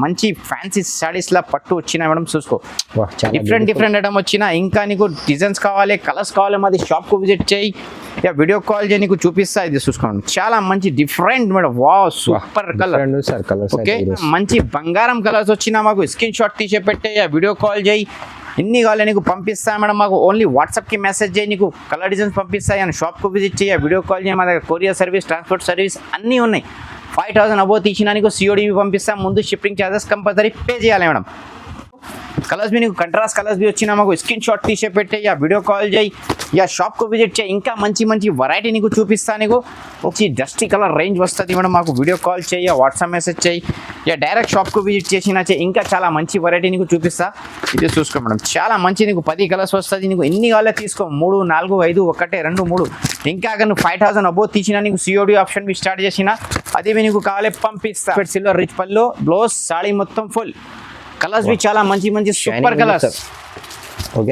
మంచి ఫ్యాన్సీ సారీస్ లా పట్టు వచ్చినా మేడం చూసుకో డిఫరెంట్ ఐటమ్ వచ్చినా ఇంకా నీకు డిజైన్స్ కావాలి కలర్స్ కావాలి మాది షాప్ కు విజిట్ చేయి యా వీడియో కాల్ చేయి నీకు చూపిస్తా ఇది చూసుకోండి చాలా మంచి different madam wow super colour okay మంచి బంగారం కలర్స్ వచ్చినా మాకు స్క్రీన్ షాట్ తీసి పెట్టే యా వీడియో కాల్ చేయి ఎన్ని కావాలి నీకు పంపిస్తా మేడం మాకు ఓన్లీ వాట్సాప్కి మెసేజ్ చేయి నీకు కలర్ డిజైన్స్ పంపిస్తాయి అని షాప్కు విజిట్ చేయి వీడియో కాల్ చేయి మా దగ్గర కొరియర్ సర్వీస్ ట్రాన్స్పోర్ట్ సర్వీస్ అన్నీ ఉన్నాయి 5000 అబోవ్ తీసినా నీకు COD పంపిస్తాం ముందు షిప్పింగ్ ఛార్జెస్ కంపల్సరీ పే చేయాలి మేడం కలర్స్ भी నీకు కంట్రాస్ట్ కలర్స్ भी వచ్చినా మాకు స్క్రీన్ షాట్ తీసే పెట్టే యా వీడియో కాల్ చేయి యా షాప్కు విజిట్ చేయి ఇంకా మంచి వెరైటీ నీకు చూపిస్తా నీకు వచ్చి డస్టీ కలర్ రేంజ్ వస్తుంది మేడం మాకు వీడియో కాల్ చేయి యా వాట్సాప్ మెసేజ్ చేయి యా డైరెక్ట్ షాప్కు విజిట్ చేసినా ఇంకా చాలా మంచి వెరైటీ నీకు చూపిస్తా ఇది చూసుకో మేడం చాలా మంచి నీకు 10 కలర్స్ వస్తుంది నీకు ఎన్ని కావాలో తీసుకో 3 4 5 1 2 3 ఇంకా నువ్వు 5000 అబోవ్ తీసినా నీకు COD ఆప్షన్ भी స్టార్ట్ చేసినా అది నీకు కావాలి పంపిస్తా సిల్వర్ రిచ్ పల్లో బ్లౌజ్ సాడీ మొత్తం ఫుల్ कलर्स भी చాలా మంచి సూపర్ కలర్స్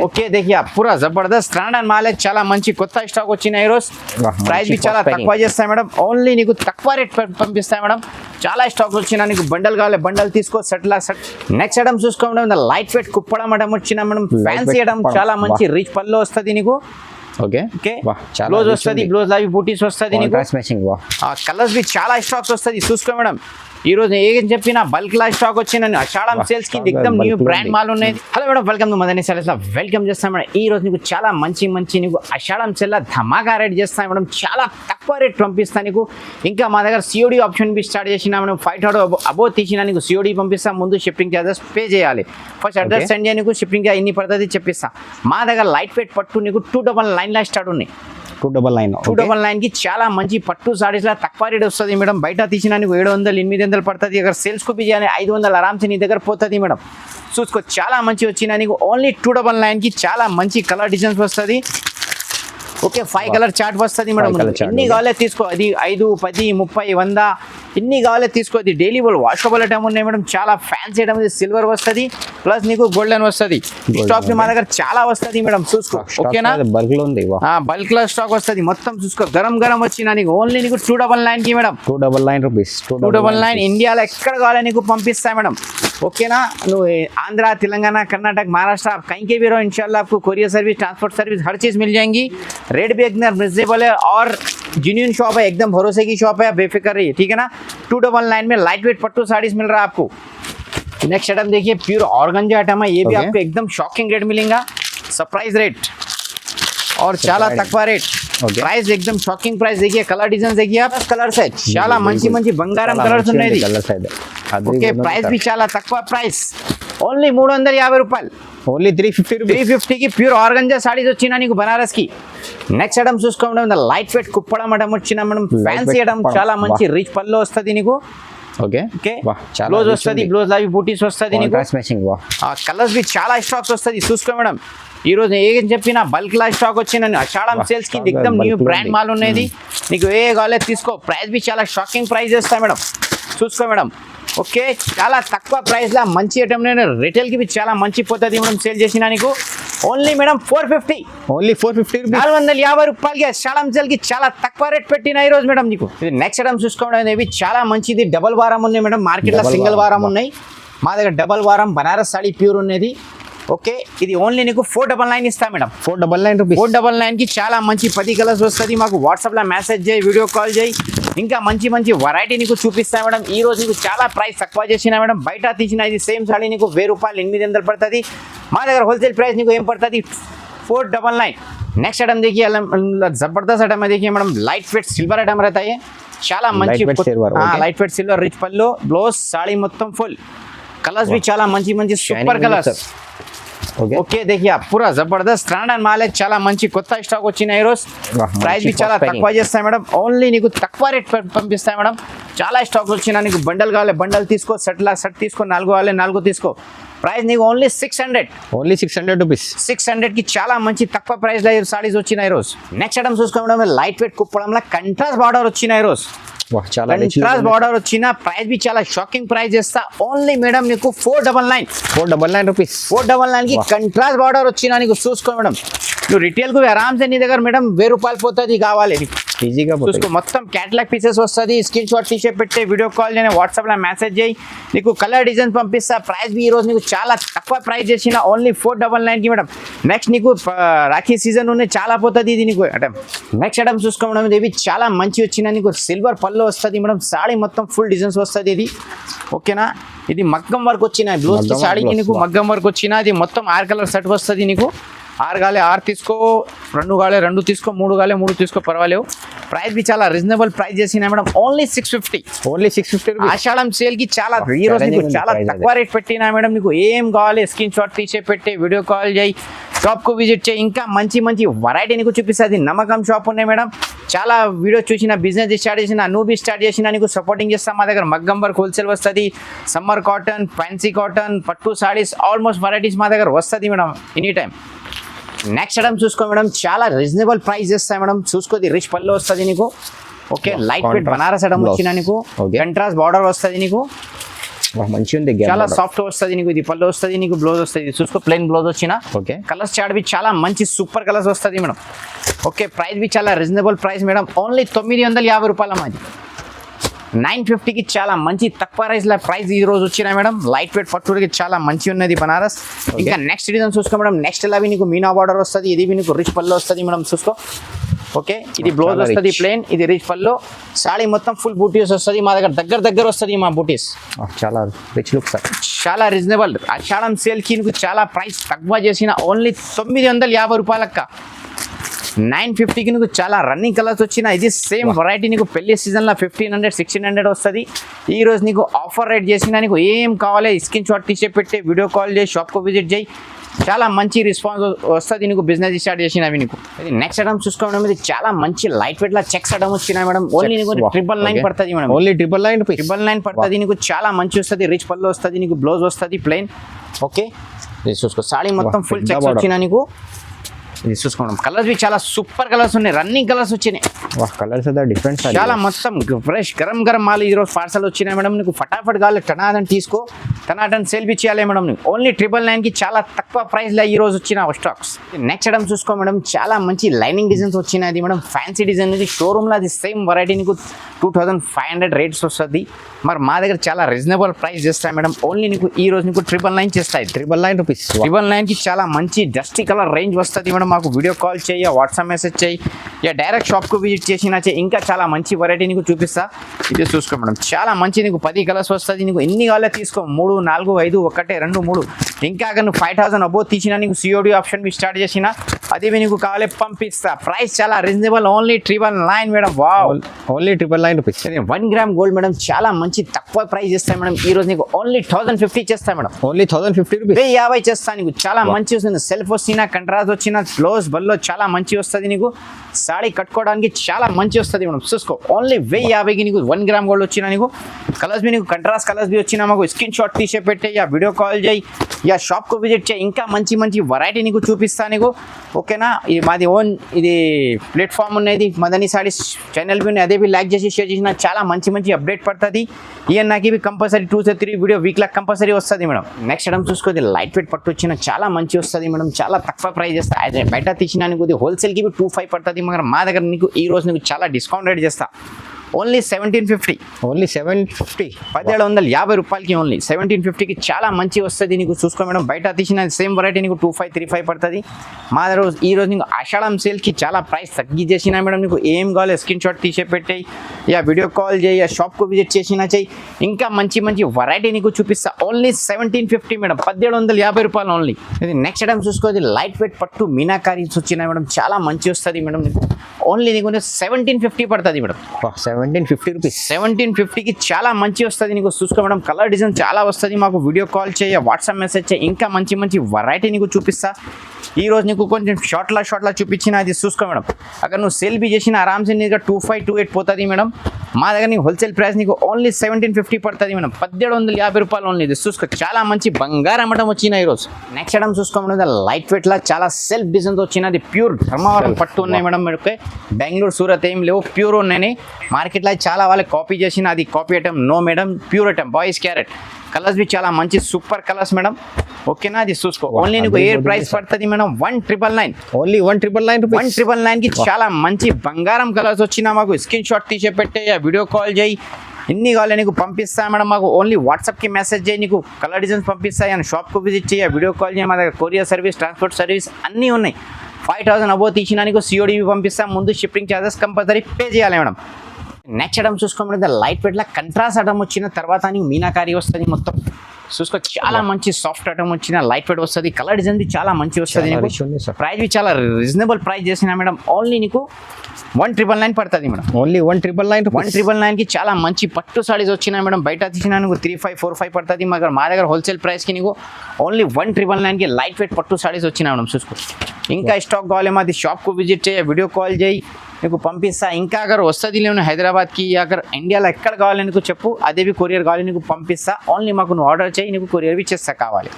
ఓకే देखिए पूरा जबरदस्त స్టాండర్డ్ మాల్ చాలా మంచి కొత్త స్టాక్ వచ్చిన ఈ రోజు ప్రైస్ भी చాలా తక్కువ చేస్తాయి మేడం ఓన్లీ నీకు తక్కువ రేట్ పంపిస్తాయి మేడం చాలా స్టాక్ వచ్చినా నీకు బండల్ కావాలి బండల్ తీసుకో సెట్ నెక్స్ట్ ఐటమ్ చూసుకో madam light weight Kuppadam madam వచ్చిన మేడం ఫ్యాన్సీ ఐటమ్ చాలా మంచి రిచ్ పల్లో వస్తుంది నీకు ఓకే బ్లౌజ్ వస్తుంది బ్లౌజ్ లావి బూటీస్ వస్తుంది నీకు కలర్స్ भी చాలా స్టాక్స్ వస్తుంది చూసుకో మేడం ఈ రోజు ఏం చెప్పినా బల్క్ లా స్టాక్ వచ్చిన అషాఢం సేల్స్ కి ఎక్దమ్ న్యూ బ్రాండ్ మాల్ ఉన్నాయి hello madam welcome to Madani sales welcome చేస్తాం మేడం ఈ రోజు నీకు చాలా మంచి నీకు అషాఢం సేల్ లా ధమాకా రేట్ చేస్తాం మేడం చాలా తక్కువ రేట్ పంపిస్తాను నీకు ఇంకా మా దగ్గర COD ఆప్షన్ भी స్టార్ట్ చేసినా మేడం 5000 అబోవ్ తీసినా నీకు COD పంపిస్తాం ముందు షిప్పింగ్ చార్జెస్ పే చేయాలి ఫస్ట్ అడ్రస్ సెండ్ చేయ నీకు షిప్పింగ్ ఇన్ని పడుతుంది చెప్పిస్తా మా దగ్గర లైట్ వెయిట్ పట్టు నీకు 299 లా స్టార్ట్ ఉన్నాయి 299 కి చాలా మంచి పట్టు సారీస్ లా తక్కువ రేట్ వస్తుంది మేడం బయట తీసినా నీకు 700 800 పడుతుంది అక్కడ సేల్స్ కు బిజీ 500 ఆరామ్సే నీ దగ్గర పోతుంది మేడం చూసుకో చాలా మంచి వచ్చినా నీకు ఓన్లీ 299 కి చాలా మంచి కలర్ డిజైన్స్ వస్తుంది ఓకే 5 కలర్ చార్ట్ వస్తుంది మేడం ఎన్ని కావాలో తీసుకో అది 5 10 30 100 ఎన్ని కావాలో తీసుకో అది డైలీ వాషబుల్ ఐటమ్ ఉన్నాయి మేడం చాలా ఫ్యాన్సీ ఐటమ్ సిల్వర్ వస్తుంది ప్లస్ నీకు గోల్డెన్ వస్తుంది స్టాక్ మా దగ్గర చాలా వస్తుంది మేడం చూసుకో ఓకేనా బల్క్ లో స్టాక్ వస్తుంది మొత్తం చూసుకో గరం వచ్చినా నీకు ఓన్లీ నీకు 299 కి మేడం 299 రూపీస్ 299 ఇండియాలో ఎక్కడ కావాలో నీకు పంపిస్తా మేడం ओके ना आंध्र तेलंगाना कर्नाटक महाराष्ट्र आप कहीं के भी रहो इंशाल्लाह आपको कोरियर सर्विस ट्रांसपोर्ट सर्विस हर चीज़ मिल जाएंगी रेट भी एकदम रिजनेबल है और जेन्युइन शॉप है एकदम भरोसे की शॉप है आप बेफिक्र रहिए ठीक है ना 299 में लाइट वेट पट्टू साड़ीज मिल रहा है आपको नेक्स्ट आइटम देखिए प्योर ऑर्गेन्जा आइटम है ये भी आपको एकदम शॉकिंग रेट मिलेगा सरप्राइज रेट और చాలా తక్కువ రేట్ ప్రైస్ एकदम షాకింగ్ ప్రైస్ देखिए कलर डिजाइन देखिए आप कलर्स है చాలా మంచి బంగారం కలర్స్ ఉన్నాయి ఓకే ప్రైస్ भी చాలా తక్కువ ప్రైస్ ఓన్లీ 350 రూపాయలు ఓన్లీ 350 కి ప్యూర్ ఆర్గంజా సారీస్ వచ్చినా నీకు బనారస్ కి నెక్స్ట్ ఐటమ్ చూసుకోండి లైట్ వెయిట్ కుప్పడం ఐటమ్ వచ్చినా మేడం ఫ్యాన్సీ ఐటమ్ చాలా మంచి రిచ్ పల్లో వస్తుంది నీకు ఓకే బ్లౌజ్ వస్తుంది బ్లౌజ్ లావి బూటీస్ వస్తుంది నీకు కలర్స్ भी చాలా స్టాక్స్ వస్తుంది చూసుకో మేడం ఈ రోజు ఏం చెప్పినా బల్క్ లా స్టాక్ వచ్చిన అషాఢం సేల్స్ కి ఎక్దమ్ న్యూ బ్రాండ్ మాల్ ఉన్నాయి నీకు ఏ కావాలో తీసుకో ప్రైస్ भी చాలా షాకింగ్ ప్రైస్ చేస్తాయి మేడం చూసుకో మేడం ఓకే చాలా తక్కువ ప్రైస్ లా మంచి ఐటమ్ నేను రిటైల్ కి भी చాలా మంచి పోతుంది మేడం సేల్ చేసినా నీకు ఓన్లీ మేడం 450 ఓన్లీ 450 450 రూపాయలకి అషాఢం సేల్ కి చాలా తక్కువ రేట్ పెట్టిన ఈ రోజు మేడం నీకు నెక్స్ట్ ఐటమ్ చూసుకోవడం ఇవి చాలా మంచిది డబల్ వారం ఉన్నాయి మేడం మార్కెట్ లో సింగిల్ వారం ఉన్నాయి మా దగ్గర డబల్ వారం బనారస్ సాడీ ప్యూర్ ఉన్నది ఓకే ఇది ఓన్లీ నీకు 499 ఇస్తా మేడం 499 రూపీస్ 499 కి చాలా మంచి 10 కలర్స్ వస్తుంది మాకు వాట్సాప్ లో మెసేజ్ చేయి వీడియో కాల్ చేయి ఇంకా మంచి వెరైటీ నీకు చూపిస్తా మేడం ఈ రోజు నీకు చాలా ప్రైస్ తక్కువ చేసినా మేడం బయట తీసిన ఇది సేమ్ సాడీ నీకు 1000 రూపాయలు 800 పడుతుంది మా దగ్గర హోల్సేల్ ప్రైస్ నీకు ఏం పడుతుంది 499 नेक्स्ट आइटम देखिए जबरदस्त आइटम है देखिए madam light weight silver item रहता है చాలా మంచి లైట్ వెయిట్ సిల్వర్ రిచ్ పల్లో బ్లౌజ్ సాడీ మొత్తం ఫుల్ కలర్స్ भी చాలా మంచి సూపర్ కలర్స్ ఓకే देखिए पूरा जबरदस्त స్టాండర్డ్ మాల్ చాలా మంచి కొత్త స్టాక్ వచ్చిన ఈ రోజు ప్రైస్ भी చాలా తక్కువ చేస్తాయి మేడం ఓన్లీ నీకు తక్కువ రేట్ పంపిస్తాయి మేడం చాలా స్టాక్ వచ్చినా నీకు బండల్ కావాలి బండల్ తీసుకో సెట్ తీసుకో 4 కావాలి 4 తీసుకో ప్రైస్ నీకు ఓన్లీ 600 రూపీస్ 600 కి చాలా మంచి తక్కువ ప్రైస్ లో సారీస్ వచ్చిన ఈ రోజు నెక్స్ట్ ఐటమ్ చూసుకోవడం లైట్ వెయిట్ కుప్పడంలో కంట్రాస్ట్ బార్డర్ వచ్చిన ఈ రోజు చాలా కంట్రాస్ట్ బార్డర్ వచ్చిన ప్రైస్ బి చాలా షాకింగ్ ప్రైస్ చేస్తా ఓన్లీ మేడం నీకు 499 రూపీస్ 499 కి కంట్రాస్ట్ బార్డర్ వచ్చినా నీకు చూసుకో మేడం నువ్వు రిటైల్ కు ఆరామ్సే నీ దగ్గర మేడం 1000 రూపాయలు పోతుంది కావాలి ఈజీగా చూసుకో మొత్తం క్యాటలాగ్ పీసెస్ వస్తుంది స్క్రీన్ షాట్ తీసే పెట్టే వీడియో కాల్ చేయని వాట్సాప్లో మెసేజ్ చేయి నీకు కలర్ డిజైన్ పంపిస్తా ప్రైస్ బి ఈ రోజు నీకు చాలా తక్కువ ప్రైస్ చేసిన ఓన్లీ 499 కి మేడం నెక్స్ట్ నీకు రాఖీ సీజన్ ఉన్నాయి చాలా పోతుంది ఇది నీకు అంటే నెక్స్ట్ ఐటమ్ చూసుకో మేడం ఇది చాలా మంచి వచ్చిన నీకు సిల్వర్ పళ్ళు వస్తుంది మేడం సాడీ మొత్తం ఫుల్ డిజైన్స్ వస్తుంది ఇది ఓకేనా ఇది మగ్గం వర్క్ వచ్చిన బ్లౌజ్ సాడీకి నీకు మగ్గం వర్క్ వచ్చిన అది మొత్తం 6 కలర్ సెట్ వస్తుంది నీకు 6 గాలే 6 తీసుకో 2 గాలే 2 తీసుకో 3 గాలే 3 తీసుకో పర్వాలేవు ప్రైస్ బి చాలా రీజనబుల్ ప్రైస్ చేసిన మేడం ఓన్లీ 650 ఆషాఢం సేల్ కి చాలా ఈ రోజు నీకు చాలా తక్కువ రేట్ పెట్టినా మేడం నీకు ఏం కావాలి స్క్రీన్ షాట్ తీసే పెట్టి వీడియో కాల్ చేయి షాప్ కు విజిట్ చేయి ఇంకా మంచి మంచి వెరైటీ నీకు చూపిస్తుంది నమ్మకం షాప్ ఉన్నాయి మేడం చాలా వీడియో చూసిన బిజినెస్ స్టార్ట్ చేసిన నువ్వు స్టార్ట్ చేసిన నీకు సపోర్టింగ్ చేస్తాం మా దగ్గర మగ్గం వర్క్ హోల్సేల్ వస్తుంది సమ్మర్ కాటన్ ఫ్యాన్సీ కాటన్ పట్టు సారీస్ ఆల్మోస్ట్ వెరైటీస్ మా దగ్గర వస్తుంది madam any time next item చూసుకో మేడం చాలా రీజనబుల్ ప్రైస్ చేస్తాయి మేడం చూసుకోది రిచ్ పళ్ళు వస్తుంది నీకు okay light weight Banaras item వచ్చిన నీకు కంట్రాస్ట్ బార్డర్ వస్తుంది నీకు మంచి ఉంది చాలా సాఫ్ట్ వస్తుంది నీకు ఇది పళ్ళు వస్తుంది నీకు బ్లౌజ్ వస్తుంది చూసుకో ప్లెయిన్ బ్లౌజ్ వచ్చిన ఓకే కలర్స్ చాట్ బి చాలా మంచి సూపర్ కలర్స్ వస్తుంది మేడం ఓకే ప్రైస్ బి చాలా రీజనబుల్ ప్రైస్ మేడం ఓన్లీ 950 రూపాయల మాది 950కి చాలా మంచి తక్కువ ప్రైస్ ఈ రోజు వచ్చినా మేడం లైట్ వెయిట్ పట్టుడికి చాలా మంచి ఉన్నది బనారస్ ఇంకా నెక్స్ట్ డిజైన్ చూసుకో మేడం నెక్స్ట్ అవి నీకు మీనా బార్డర్ వస్తుంది ఇది నీకు రిచ్ పళ్ళు వస్తుంది మేడం చూసుకో ఓకే ఇది బ్లౌజ్ వస్తుంది ప్లెయిన్ ఇది రిచ్ పళ్ళు సాడీ మొత్తం ఫుల్ బూటీస్ వస్తుంది మా దగ్గర వస్తుంది మా బూటీస్ చాలా రిచ్ లుక్ సార్ చాలా రీజనబుల్ ఆషాఢం సేల్ కి నీకు చాలా ప్రైస్ తక్కువ చేసిన ఓన్లీ 950 రూపాయలక్క 950కి నీకు చాలా రన్నింగ్ కలర్స్ వచ్చిన ఇది సేమ్ వెరైటీ నీకు పెళ్లి సీజన్లో 1500-1600 వస్తుంది ఈ రోజు నీకు ఆఫర్ రేట్ చేసిన నీకు ఏం కావాలి స్క్రీన్ షాట్ తీసే పెట్టి వీడియో కాల్ చేయి షాప్కు విజిట్ చేయి చాలా మంచి రెస్పాన్స్ వస్తుంది నీకు బిజినెస్ స్టార్ట్ చేసినవి నీకు ఇది నెక్స్ట్ ఐటమ్ చూసుకోవడం ఇది చాలా మంచి లైట్ వెయిట్ లా చెక్స్ ఐటమ్ వచ్చినాయి మేడం ఓన్లీ నీకు 999 పడుతుంది మేడం ఓన్లీ 999 పడుతుంది నీకు చాలా మంచి వస్తుంది రిచ్ పళ్ళు వస్తుంది నీకు బ్లౌజ్ వస్తుంది ప్లెయిన్ ఓకే ఇది చూసుకో సాడీ మొత్తం ఫుల్ చెక్స్ వచ్చినా నీకు ఇది చూసుకోవడం కలర్స్ బి చాలా సూపర్ కలర్స్ ఉన్నాయి రన్నింగ్ కలర్స్ వచ్చినాయి కలర్స్ డిఫరెంట్ చాలా మొత్తం ఫ్రెష్ గరం మాల్ ఈరోజు పార్సల్ వచ్చినాయి మేడం నీకు ఫటాఫట్ కావాలి టనాటన్ తీసుకో టనాటన్ సేల్ బి చేయాలి మేడం నీకు ఓన్లీ 999కి చాలా తక్కువ ప్రైస్లో ఈ రోజు వచ్చిన స్టాక్స్ నెక్స్ట్ ఐటమ్ చూసుకో మేడం చాలా మంచి లైనింగ్ డిజైన్స్ వచ్చినాయి మేడం ఫ్యాన్సీ డిజైన్ ఇది షోరూమ్లో అది సేమ్ వెరైటీ నీకు 2500 రేట్స్ వస్తుంది మరి మా దగ్గర చాలా రీజనబుల్ ప్రైస్ చేస్తాయి మేడం ఓన్లీ నీకు ఈ రోజు నీకు 999 చేస్తాయి 999 రూపీస్ 999కి చాలా మంచి డస్టీ కలర్ రేంజ్ వస్తుంది మేడం మాకు వీడియో కాల్ చేయి వాట్సాప్ మెసేజ్ చేయి ఇక డైరెక్ట్ షాప్కు విజిట్ చేసినా ఇంకా చాలా మంచి వెరైటీ నీకు చూపిస్తా ఇది చూసుకో మేడం చాలా మంచి నీకు 10 కలర్స్ వస్తుంది నీకు ఎన్ని కావాలో తీసుకో 3 4 5 1 2 3 ఇంకా నువ్వు 5000 అబోవ్ తీసినా నీకు సిఓడి ఆప్షన్ మీ స్టార్ట్ చేసినా అది నీకు కావాలి పంపిస్తా ప్రైస్ చాలా reasonable only 999 madam wow only 999 rupees 1 gram gold madam చాలా మంచి తక్కువ ప్రైస్ చేస్తాయి మేడం ఈ రోజు నీకు ఓన్లీ 1050 చేస్తాయి మేడం ఓన్లీ 1050 రూపీస్ 1050 చేస్తా నీకు చాలా మంచి వస్తుంది సెల్ఫ్ వచ్చినా కంట్రాస్ట్ వచ్చినా బ్లౌజ్ బల్లో చాలా మంచి వస్తుంది నీకు సాడీ కట్టుకోవడానికి చాలా మంచి వస్తుంది మేడం చూసుకో ఓన్లీ 1050కి నీకు 1 గ్రామ్ గోల్డ్ వచ్చినా నీకు కలర్స్ బి నీకు కంట్రాస్ట్ కలర్స్ బి వచ్చినా మాకు స్క్రీన్ షాట్ తీసే పెట్టే యా వీడియో కాల్ చేయి యా షాప్కు విజిట్ చేయి ఇంకా మంచి మంచి వెరైటీ నీకు చూపిస్తా నీకు ఓకేనా ఇది మాది ఓన్ ఇది ప్లాట్ఫామ్ ఉన్నది మదనీ సారీస్ ఛానల్ బి అదే బి లైక్ చేసి షేర్ చేసిన చాలా మంచి మంచి అప్డేట్ పడుతుంది ఇవన్నీ నాకు ఇవి కంపల్సరీ 2-3 వీడియో వీక్లో కంపల్సరీ వస్తుంది మేడం నెక్స్ట్ ఐటమ్ చూసుకోది లైట్ వెయిట్ పట్టు వచ్చిన చాలా మంచి వస్తుంది మేడం చాలా తక్కువ ప్రైస్ చేస్తా అదే బయట తీసినా నీకు ఇది హోల్సేల్కి 25 పడుతుంది మరి మా దగ్గర నీకు ఈ రోజు నీకు చాలా డిస్కౌంట్ రేట్ చేస్తా ఓన్లీ 1750 ఓన్లీ 750 1750 రూపాయలకి ఓన్లీ 1750కి చాలా మంచి వస్తుంది నీకు చూసుకో మేడం బయట తీసిన సేమ్ వెరైటీ నీకు 2535 పడుతుంది మా దగ్గర ఈ రోజు నీకు ఆషాఢం సేల్కి చాలా ప్రైస్ తగ్గించేసినా మేడం నీకు ఏం కావాలి స్క్రీన్ షాట్ తీసే పెట్టేయి యా వీడియో కాల్ చేయి షాప్కు విజిట్ చేసినా చెయ్యి ఇంకా మంచి మంచి వెరైటీ నీకు చూపిస్తా ఓన్లీ 1750 మేడం 1750 రూపాయలు ఓన్లీ ఇది నెక్స్ట్ ఐటమ్ చూసుకోది లైట్ వెయిట్ పట్టు మీనాకారీస్ వచ్చినాయి మేడం చాలా మంచి వస్తుంది మేడం నీకు ఓన్లీ నీకు 1750 పడుతుంది మేడం 1750 రూపీస్ 1750కి చాలా మంచి వస్తుంది నీకు చూసుకో మేడం కలర్ డిజైన్ చాలా వస్తుంది మాకు వీడియో కాల్ చేయ వాట్సాప్ మెసేజ్ చేయి ఇంకా మంచి మంచి వెరైటీ నీకు చూపిస్తా ఈ రోజు నీకు కొంచెం షార్ట్లా చూపించిన అది చూసుకో మేడం అక్కడ నువ్వు సేల్ బి చేసిన ఆరామ్సే నీకు 2528 పోతుంది మేడం మా దగ్గర నీకు హోల్సేల్ ప్రైస్ నీకు ఓన్లీ 1750 పడుతుంది మేడం 1750 రూపాయలు ఓన్లీ ఇది చూసుకో చాలా మంచి బంగారం అమ్మటం వచ్చిన ఈరోజు నెక్స్ట్ ఐటమ్ చూసుకో మేడం లైట్ వెయిట్ లా చాలా సెల్ఫ్ డిజైన్స్ వచ్చినది ప్యూర్ ధర్మవరం పట్టు ఉన్నాయి మేడం బెంగళూరు సూరత్ ఏం లేవు ప్యూర్ ఉన్నాయి మార్కెట్ మార్కెట్లో చాలా వాళ్ళకి కాపీ చేసిన అది copy item no madam, pure item boys carrot. Colours బి చాలా మంచి సూపర్ కలర్స్ మేడం. ఓకేనా, అది చూసుకో. ఓన్లీ నీకు ఏ ప్రైస్ పడుతుంది మేడం? 1999. Only 1999 rupees. 1999 కి చాలా మంచి బంగారం కలర్స్ వచ్చినా మాకు స్క్రీన్ షాట్ తీసి పెట్టే, వీడియో కాల్ చేయి, ఎన్ని కావాలి నీకు పంపిస్తా మేడం. మాకు ఓన్లీ వాట్సాప్కి మెసేజ్ చేయి, నీకు కలర్ డిజైన్స్ పంపిస్తాయి. అని షాప్కు విజిట్ చేయి, వీడియో కాల్ చేయి. మా దగ్గర కొరియర్ సర్వీస్, ట్రాన్స్పోర్ట్ సర్వీస్ అన్నీ ఉన్నాయి. 5000 అబోవ్ తీసినా నీకు COD పంపిస్తాం. ముందు షిప్పింగ్ ఛార్జెస్ కంపల్సరీ పే చేయాలి మేడం. నెక్స్ట్ ఐటమ్ చూసుకోమంటే లైట్ వెయిట్లో కంట్రాస్ట్ ఐటమ్ వచ్చిన తర్వాత నీకు మీనాకారి వస్తుంది మొత్తం చూసుకో. చాలా మంచి సాఫ్ట్ ఐటమ్ వచ్చిన లైట్ వెయిట్ వస్తుంది. కలర్ డిజైన్ బి చాలా మంచి వస్తుంది. ప్రైస్ బి చాలా రీజనబుల్ ప్రైస్ చేసిన మేడం. ఓన్లీ నీకు 1999 పడుతుంది మేడం. ఓన్లీ 1999. 1999కి చాలా మంచి పట్టు సారీస్ వచ్చినాయి మేడం. బయట తీసినా నీకు 3545 పడుతుంది. మా దగ్గర హోల్సేల్ ప్రైస్కి నీకు ఓన్లీ 1999కి లైట్ వెయిట్ పట్టు సారీస్ వచ్చినాయి మేడం. చూసుకో. ఇంకా స్టాక్ కావాలి మాది షాప్కు విజిట్ చేయి, వీడియో కాల్ చేయి, నీకు పంపిస్తా. ఇంకా అగర్ వస్తుంది లేవు హైదరాబాద్కి, అగర్ ఇండియాలో ఎక్కడ కావాలి నీకు చెప్పు, అదేవి కొరియర్ కావాలి నీకు పంపిస్తా. ఓన్లీ మాకు నువ్వు ఆర్డర్ చేయి, నీకు కొరియర్ బి చేస్తా కావాలి.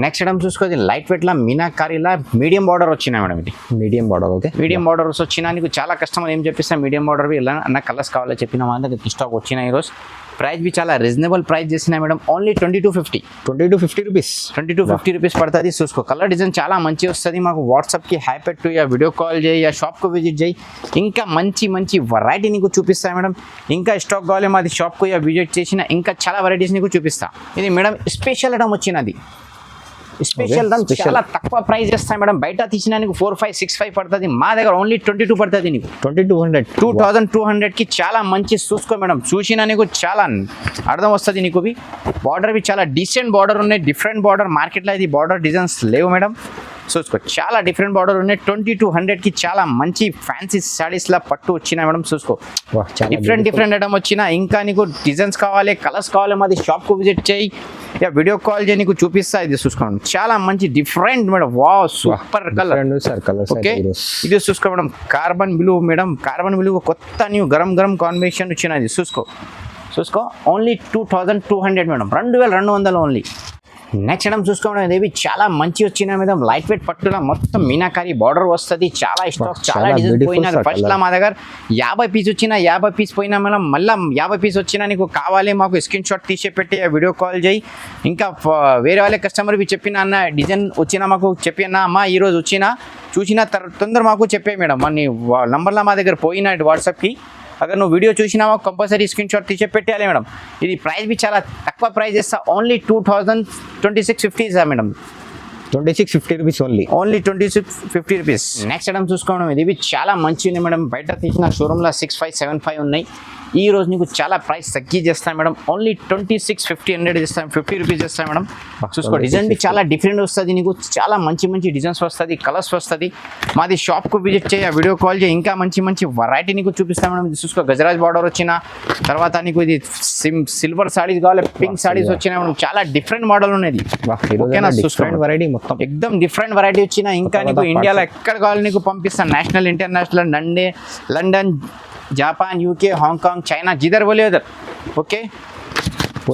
నెక్స్ట్ ఐటమ్ చూసుకోది లైట్ వెయిట్లో మీనాకారీలా మీడియం బార్డర్ వచ్చినాయి మేడం. ఇది medium border. Okay, medium borders వచ్చినా నీకు చాలా కస్టమర్ ఏం చెప్పిస్తా, మీడియం బార్డర్ ఇలా అన్న కలర్స్ కావాలో చెప్పిన మా దగ్గర స్టాక్ వచ్చినాయి ఈరోజు. ప్రైస్ బి చాలా రీజనబుల్ ప్రైస్ చేసినాయి మేడం. ఓన్లీ 2250. 2250 రూపీస్. 2250 రూపీస్ పడుతుంది. చూసుకో. కలర్ డిజైన్ చాలా మంచి వస్తుంది. మాకు వాట్సాప్కి హ్యాపీ పెట్టు, వీడియో కాల్ చేయి, షాప్కు విజిట్ చేయి. ఇంకా మంచి మంచి వెరైటీ నీకు చూపిస్తాను మేడం. ఇంకా స్టాక్ కావాలి మాది షాప్కు విజిట్ చేసిన ఇంకా చాలా వెరైటీస్ నీకు చూపిస్తా. ఇది మేడం స్పెషల్ ఐటమ్ వచ్చినది. స్పెషల్ రన్ చాలా తక్కువ ప్రైస్ చేస్తాయి మేడం. బయట తీసినా నీకు 4565 పడుతుంది. మా దగ్గర ఓన్లీ 22 పడుతుంది. నీకు 2200కి చాలా మంచి చూసుకో మేడం. చూసినా నీకు చాలా అర్థం వస్తుంది. నీకు బార్డర్ బి చాలా డీసెంట్ బార్డర్ ఉన్నాయి. డిఫరెంట్ బార్డర్, మార్కెట్లో ఇది బార్డర్ డిజైన్స్ లేవు మేడం. చూసుకో. చాలా డిఫరెంట్ బార్డర్ ఉన్నాయి. 2200కి చాలా మంచి ఫ్యాన్సీ శారీస్లా పట్టు వచ్చినాయి మేడం. చూసుకో. డిఫరెంట్ ఐటమ్ వచ్చినా ఇంకా నీకు డిజైన్స్ కావాలి, కలర్స్ కావాలి, మాది షాప్కు విజిట్ చేయి, వీడియో కాల్ చేయి, నీకు చూపిస్తా. ఇది చూసుకోండి. చాలా మంచి different madam. Wow, super colour. Okay, ఇది చూసుకో madam. Carbon blue madam. Carbon blue కొత్త న్యూ గరం కాంబినేషన్ వచ్చినది. చూసుకో. Only 2200 madam. 2200 only. Next item చూసుకోవడం ఇవి చాలా మంచి వచ్చిన మీద లైట్ వెయిట్ పట్టున మొత్తం మీనాకారి బార్డర్ వస్తుంది. చాలా స్టాక్, చాలా డిజైన్స్ పోయినా. ఫస్ట్ మా దగ్గర 50 పీస్ వచ్చినా 50 పీస్ పోయినా మేడం. మళ్ళీ 50 పీస్ వచ్చినా నీకు కావాలి మాకు స్క్రీన్ షాట్ తీసి పెట్టి వీడియో కాల్ చేయి. ఇంకా వేరే వాళ్ళ కస్టమర్వి చెప్పిన అన్న డిజైన్ వచ్చినా మాకు చెప్పి అన్న అమ్మా ఈరోజు వచ్చినా చూసినా తొందర మాకు చెప్పే మేడం. నీ నంబర్లో మా దగ్గర పోయినా వాట్సాప్కి అगर నువ్వు వీడియో చూసినావా కంపల్సరీ స్క్రీన్ షాట్ తీసి పెట్టాలి మేడం. ఇది ప్రైస్ బి చాలా తక్కువ ప్రైస్ చేస్తా. ఓన్లీ 2650 ఇస్తా madam. 2650 rupees only. 2650 rupees. Next item చూసుకోవడం ఇది చాలా మంచి ఉంది మేడం. బయట తీసిన షోరూమ్లో 6575 ఉన్నాయి. ఈ రోజు నీకు చాలా ప్రైస్ తగ్గి చేస్తాను మేడం. ఓన్లీ 2650 ఇస్తాను. 50 రూపీస్ ఇస్తాను మేడం. చూసుకో. డిజైన్ బి చాలా డిఫరెంట్ వస్తుంది. నీకు చాలా మంచి డిజైన్స్ వస్తుంది, కలర్స్ వస్తుంది. మాది షాప్కు విజిట్ చేయి, వీడియో కాల్ చేయి, ఇంకా మంచి వెరైటీ నీకు చూపిస్తాను మేడం. ఇది చూసుకో. గజరాజ్ బార్డర్ వచ్చిన తర్వాత నీకు ఇది సిల్వర్ సారీస్ కావాలి, పింక్ సారీస్ వచ్చినాయి మేడం. చాలా డిఫరెంట్ మోడల్ ఉన్నది. ఓకేనా, చూసుకోండి. వెరైటీ మొత్తం ఎక్దమ్ డిఫరెంట్ వెరైటీ వచ్చిన ఇంకా నీకు ఇండియాలో ఎక్కడ కావాలి నీకు పంపిస్తాను. National, international, London, Japan, UK, Hong Kong, China, जिधर बोले उधर. ఓకే,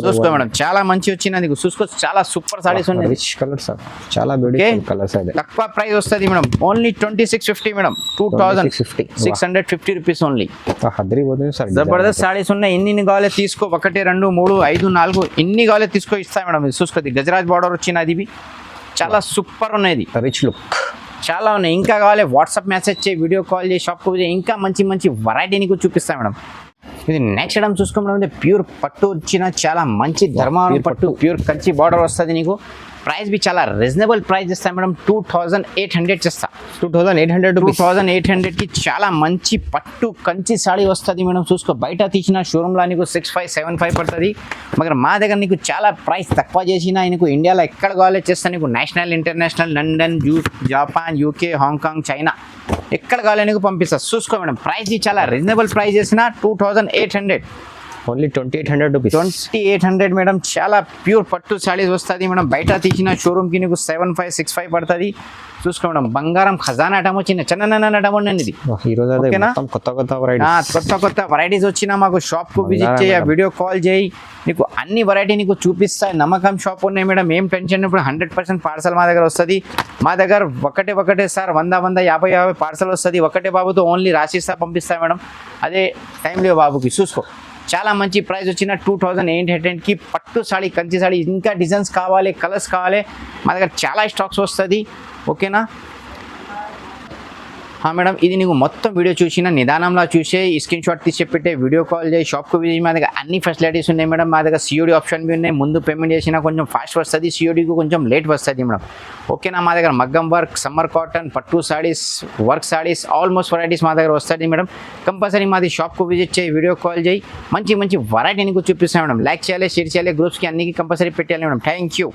చూసుకో మేడం. చాలా మంచి వచ్చింది. చూసుకో. చాలా సూపర్ సారీస్ ఉన్నాయి. రిచ్ కలర్స్, చాలా బ్యూటిఫుల్ కలర్స్. అదే తక్కువ ప్రైస్ వస్తుంది madam. Only 2650 madam. 2650 rupees only. Jabardasth saris ఉన్నాయి. ఎన్ని కావాలి తీసుకో. 1 2 3 5 4 ఎన్ని కావాలి తీసుకో, ఇస్తాయి మేడం. చూసుకోండి. గజరాజ్ బార్డర్ వచ్చినది. ఇవి చాలా సూపర్ ఉన్నది. రిచ్ లుక్ చాలా ఉన్నాయి. ఇంకా కావాలి వాట్సాప్ మెసేజ్ చేయి, వీడియో కాల్ చేయి, షాప్కు ఇంకా మంచి వెరైటీ నీకు చూపిస్తాను మేడం. ఇది నెక్స్ట్ ఐటమ్ చూసుకోవడం ప్యూర్ పట్టు వచ్చిన చాలా మంచి ధర్మవరం పట్టు, ప్యూర్ కంచి బార్డర్ వస్తుంది నీకు. ప్రైస్ బి చాలా రీజనబుల్ ప్రైస్ చేస్తాను మేడం. 2800 చేస్తా. 2800కి చాలా మంచి పట్టు కంచి సాడీ వస్తుంది మేడం. చూసుకో. బయట తీసిన షోరూమ్లో నీకు 6575 పడుతుంది. మరి మా దగ్గర నీకు చాలా ప్రైస్ తక్కువ చేసినా నీకు ఇండియాలో ఎక్కడ కావాలి చేస్తా. నీకు national, international, London, Japan, UK, Hong Kong, China ఎక్కడ కావాలి నీకు పంపిస్తా. చూసుకో మేడం. ప్రైస్ చాలా రీజనబుల్ ప్రైస్ చేసిన 2800. Only 2800 rupees. 2800 మేడం. చాలా ప్యూర్ పట్టు సారీస్ వస్తుంది మేడం. బయట తీసిన షోరూమ్కి నీకు 7565 పడుతుంది. చూసుకో మేడం, బంగారం ఖజానా ఐటమ్ వచ్చింది, చిన్న ఐటమ్ ఉండండి ఇది. ఈ రోజు అదే ఓకేనా? మొత్తం కొత్త వెరైటీ, కొత్త వెరైటీస్ వచ్చినా మాకు షాప్కు విజిట్ చేయి, వీడియో కాల్ చేయి, నీకు అన్ని వెరైటీ నీకు చూపిస్తాయి. నమ్మకం షాప్ ఉన్నాయి మేడం, ఏం టెన్షన్ ఇప్పుడు 100% పార్సల్ మా దగ్గర వస్తుంది. మా దగ్గర ఒకటే సార్ 100 పార్సల్ వస్తుంది. ఒకటే బాబుతో ఓన్లీ రాసిస్తా పంపిస్తా మేడం. అదే టైంలో బాబుకి చూసుకో. చాలా మంచి ప్రైస్ వచ్చిన 2800కి పట్టు సాడీ, కంచి సాడీ. ఇంకా డిజైన్స్ కావాలి, కలర్స్ కావాలి, మా దగ్గర చాలా స్టాక్స్ వస్తుంది. ఓకేనా మేడం? ఇది నీకు మొత్తం వీడియో చూసిన నిదానంలో చూసే స్క్రీన్ షాట్ తీసి పెట్టే, వీడియో కాల్ చేయి, షాప్కి విజిట్. మా దగ్గర అన్ని ఫెసిలిటీస్ ఉన్నాయి మేడం. మా దగ్గర సిఓడి ఆప్షన్ బి ఉన్నాయి. ముందు పేమెంట్ చేసినా కొంచెం ఫాస్ట్ వస్తుంది, సిఓడికి కొంచెం లేట్ వస్తుంది మేడం. ఓకేనా? మా దగ్గర మగ్గం వర్క్, సమ్మర్ కాటన్, పట్టు సాడీస్, వర్క్ సాడీస్, ఆల్మోస్ట్ వెరైటీస్ మా దగ్గర వస్తుంది మేడం. కంపల్సరీ మాది షాప్కు విజిట్ చేయి, వీడియో కాల్ చేయి, మంచి వెరైటీ నీకు చూపిస్తాను మేడం. లైక్ చేయాలి, షేర్ చేయాలి, గ్రూప్స్కి అన్నికి కంపల్సరీ పెట్టాలి మేడం. Thank you.